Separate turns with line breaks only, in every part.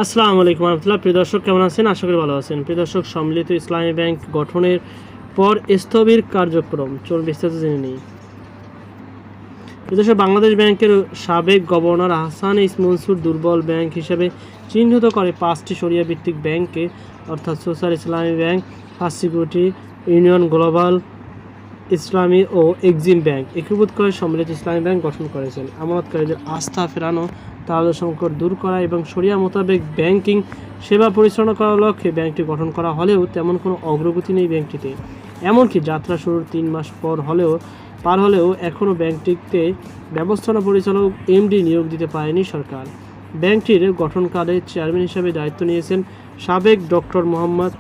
আসসালামু আলাইকুম রহমতুল্লাহ। প্রিয় দর্শক, কেমন আছেন? আশা করি ভালো আছেন। প্রিয় দর্শক, সম্মিলিত ইসলামী ব্যাংক গঠনের পর স্থবির কার্যক্রম, চলুন বিস্তারিত জেনে নিই। প্রিয় দর্শক, বাংলাদেশ ব্যাংকের সাবেক গভর্নর আহসান এইচ মনসুর দুর্বল ব্যাংক হিসেবে চিহ্নিত করে 5টি শরিয়া ভিত্তিক ব্যাংককে, অর্থাৎ সোশ্যাল ইসলামী bank, first security, union global ইসলামী ও এক্সিম ব্যাংক একীভূত করে সম্মিলিত ইসলামী ব্যাংক গঠন করেছেন। আমানতকারীদের আস্থা ফেরানো, তাদের সংকট দূর করা এবং শরিয়া মোতাবেক ব্যাংকিং সেবা পরিচালনা করার লক্ষ্যে ব্যাংকটি গঠন করা হলেও তেমন কোনো অগ্রগতি নেই ব্যাংকটিতে। এমনকি যাত্রা শুরুর 3 মাস পার হলেও এখনও ব্যাংকটিতে ব্যবস্থাপনা পরিচালক এমডি নিয়োগ দিতে পারেনি সরকার। ব্যাংকটির গঠনকালে চেয়ারম্যান হিসেবে দায়িত্ব নিয়েছেন সাবেক ডক্টর মোহাম্মদ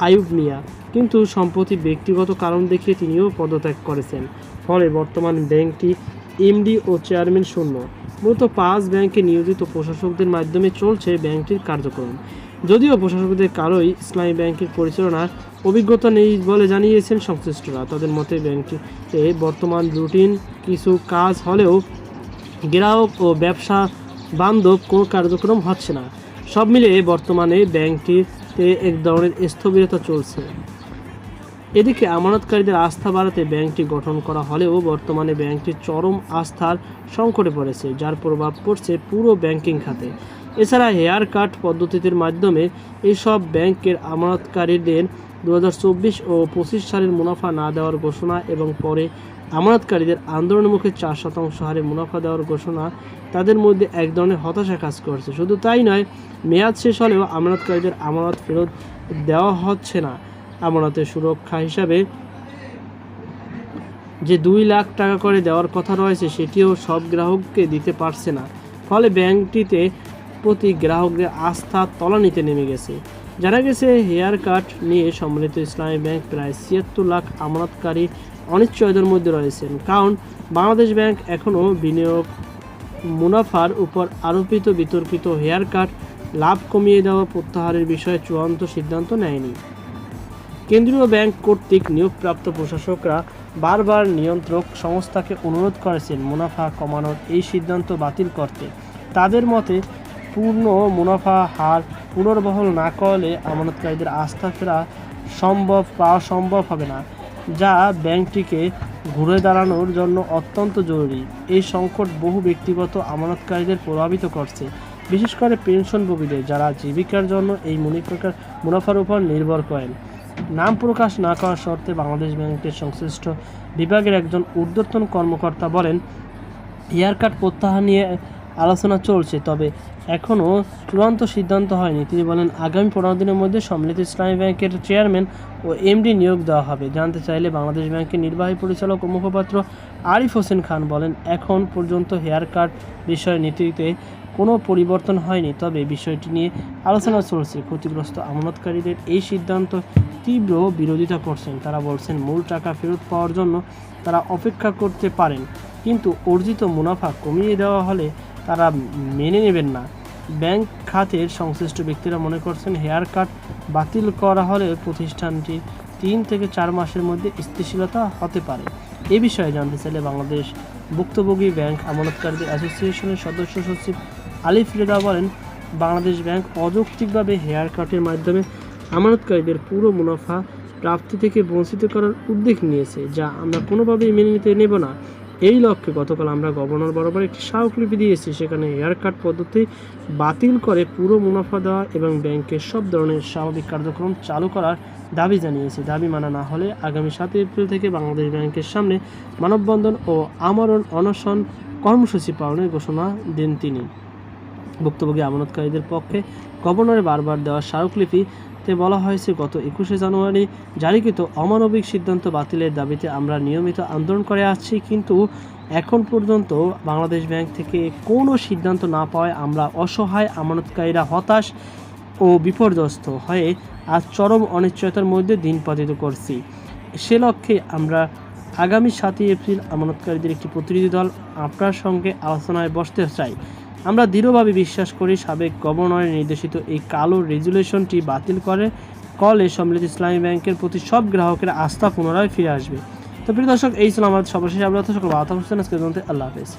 আইয়ুব মিয়া, কিন্তু সম্প্রতি ব্যক্তিগত কারণ দেখিয়ে তিনিও পদত্যাগ করেছেন। ফলে বর্তমান ব্যাংকটি এমডি ও চেয়ারম্যান শূন্য। মূলত 5 ব্যাংকে নিয়োজিত প্রশাসকদের মাধ্যমে চলছে ব্যাংকটির কার্যক্রম। যদিও প্রশাসকদের কারোই ইসলামী ব্যাংকের পরিচালনার অভিজ্ঞতা নেই বলে জানিয়েছেন সংশ্লিষ্টরা। তাদের মতে ব্যাংকটিতে বর্তমান রুটিন কিছু কাজ হলেও গ্রাহক ও ব্যবসা বান্ধব কোনো কার্যক্রম হচ্ছে না। সব মিলিয়ে বর্তমানে ব্যাংকটিতে এক ধরনের স্থবিরতা চলছে। এদিকে আমানতকারীদের আস্থা বাড়াতে ব্যাংকটি গঠন করা হলেও বর্তমানে ব্যাংকটি চরম আস্থার সংকটে পড়েছে, যার প্রভাব পড়ছে পুরো ব্যাংকিং খাতে। এছাড়া হেয়ার কাট পদ্ধতির মাধ্যমে এসব ব্যাংকের আমানতকারীদের 2024 ও 25 সালের মুনাফা না দেওয়ার ঘোষণা এবং পরে আমানতকারীদের আন্দোলনের মুখে 4% হারে মুনাফা দেওয়ার ঘোষণা তাদের মধ্যে এক ধরনের হতাশা কাজ করছে। শুধু তাই নয়, মেয়াদ শেষ হলেও আমানতকারীদের আমানত ফেরত দেওয়া হচ্ছে না। আমানতের সুরক্ষা হিসাবে যে 2 লাখ টাকা করে দেওয়ার কথা রয়েছে সেটিও সব গ্রাহককে দিতে পারছে না। ফলে ব্যাংকটিতে প্রতি গ্রাহকদের আস্থা তলানিতে নেমে গেছে। জানা গেছে, হেয়ার কাট নিয়ে সম্মিলিত ইসলামী ব্যাংক প্রায় 76 লাখ আমানতকারী অনিশ্চয়তার মধ্যে রয়েছেন, কারণ বাংলাদেশ ব্যাংক এখনও বিনিয়োগ মুনাফার উপর আরোপিত বিতর্কিত হেয়ার কাট লাভ কমিয়ে দেওয়া প্রত্যাহারের বিষয়ে চূড়ান্ত সিদ্ধান্ত নেয়নি। কেন্দ্রীয় ব্যাংক কর্তৃক নিয়োগপ্রাপ্ত প্রশাসকরা বারবার নিয়ন্ত্রক সংস্থাকে অনুরোধ করেছেন মুনাফা কমানোর এই সিদ্ধান্ত বাতিল করতে। তাদের মতে, পূর্ণ মুনাফা হার পুনর্বহাল না করলে আমানতকারীদের আস্থা পাওয়া সম্ভব হবে না, যা ব্যাংকটিকে ঘুরে দাঁড়ানোর জন্য অত্যন্ত জরুরি। এই সংকট বহু ব্যক্তিগত আমানতকারীদের প্রভাবিত করছে, বিশেষ করে পেনশনভোগীদের, যারা জীবিকার জন্য এই মুনাফার উপর নির্ভর করেন। নাম প্রকাশ না করার শর্তে বাংলাদেশ ব্যাংকের সংশ্লিষ্ট বিভাগের একজন ঊর্ধ্বতন কর্মকর্তা বলেন, হেয়ার কাট প্রত্যাহার নিয়ে আলোচনা চলছে, তবে এখনও চূড়ান্ত সিদ্ধান্ত হয়নি। তিনি বলেন, আগামী 15 দিনের মধ্যে সম্মিলিত ইসলামী ব্যাংকের চেয়ারম্যান ও এমডি নিয়োগ দেওয়া হবে। জানতে চাইলে বাংলাদেশ ব্যাংকের নির্বাহী পরিচালক ও মুখপাত্র আরিফ হোসেন খান বলেন, এখন পর্যন্ত হেয়ার কাট বিষয়ে নীতিতে কোনো পরিবর্তন হয়নি, তবে বিষয়টি নিয়ে আলোচনা চলছে। ক্ষতিগ্রস্ত আমানতকারীদের এই সিদ্ধান্ত তীব্র বিরোধিতা করছেন। তারা বলছেন, মূল টাকা ফেরত পাওয়ার জন্য তারা অপেক্ষা করতে পারেন, কিন্তু অর্জিত মুনাফা কমিয়ে দেওয়া হলে তারা মেনে নেবেন না। ব্যাংক খাতের সংশ্লিষ্ট ব্যক্তিরা মনে করছেন, হেয়ার কাট বাতিল করা হলে প্রতিষ্ঠানটি 3 থেকে 4 মাসের মধ্যে স্থিতিশীলতা হতে পারে। এ বিষয়ে জানতে চাইলে বাংলাদেশ ভুক্তভোগী ব্যাংক আমানতকারীদের অ্যাসোসিয়েশনের সদস্য সচিব আলিফ রেজা বলেন, বাংলাদেশ ব্যাংক অযৌক্তিকভাবে হেয়ার কাটের মাধ্যমে আমানতকারীদের পুরো মুনাফা প্রাপ্তি থেকে বঞ্চিত করার উদ্যোগ নিয়েছে, যা আমরা কোনোভাবেই মেনে নিতে নেব না। এই লক্ষ্যে গতকাল আমরা গভর্নর বরাবর একটি স্মারকলিপি দিয়েছি। সেখানে হেয়ার কাট পদ্ধতি বাতিল করে পুরো মুনাফা দেওয়া এবং ব্যাংকের সব ধরনের স্বাভাবিক কার্যক্রম চালু করার দাবি জানিয়েছি। দাবি মানা না হলে আগামী 7 এপ্রিল থেকে বাংলাদেশ ব্যাংকের সামনে মানববন্ধন ও আমরণ অনশন কর্মসূচি পালনের ঘোষণা দেন তিনি। ভুক্তভোগী আমানতকারীদের পক্ষে গভর্নরের বারবার দেওয়া স্মারকলিপিতে বলা হয়েছে, গত 21শে জানুয়ারি জারিকৃত অমানবিক সিদ্ধান্ত বাতিলের দাবিতে আমরা নিয়মিত আন্দোলন করে আসছি, কিন্তু এখন পর্যন্ত বাংলাদেশ ব্যাংক থেকে কোনো সিদ্ধান্ত না পাওয়ায় আমরা অসহায় আমানতকারীরা হতাশ ও বিপর্যস্ত হয়ে আজ চরম অনিশ্চয়তার মধ্যে দিন পাতিত করছি। সে লক্ষ্যে আমরা আগামী 7 এপ্রিল আমানতকারীদের একটি প্রতিনিধি দল আপনার সঙ্গে আলোচনায় বসতে চাই। আমরা দৃঢ়ভাবে বিশ্বাস করি, সাবেক গভর্নরের নির্দেশিত এই কালো রেজুলেশনটি বাতিল করলে সম্মিলিত ইসলামী ব্যাংকের প্রতি সব গ্রাহকের আস্থা পুনরায় ফিরে আসবে। তো প্রিয় দর্শক, এই ছিল আমাদের সর্বশেষ আপডেট। সকল আল্লাহ হাফেজ।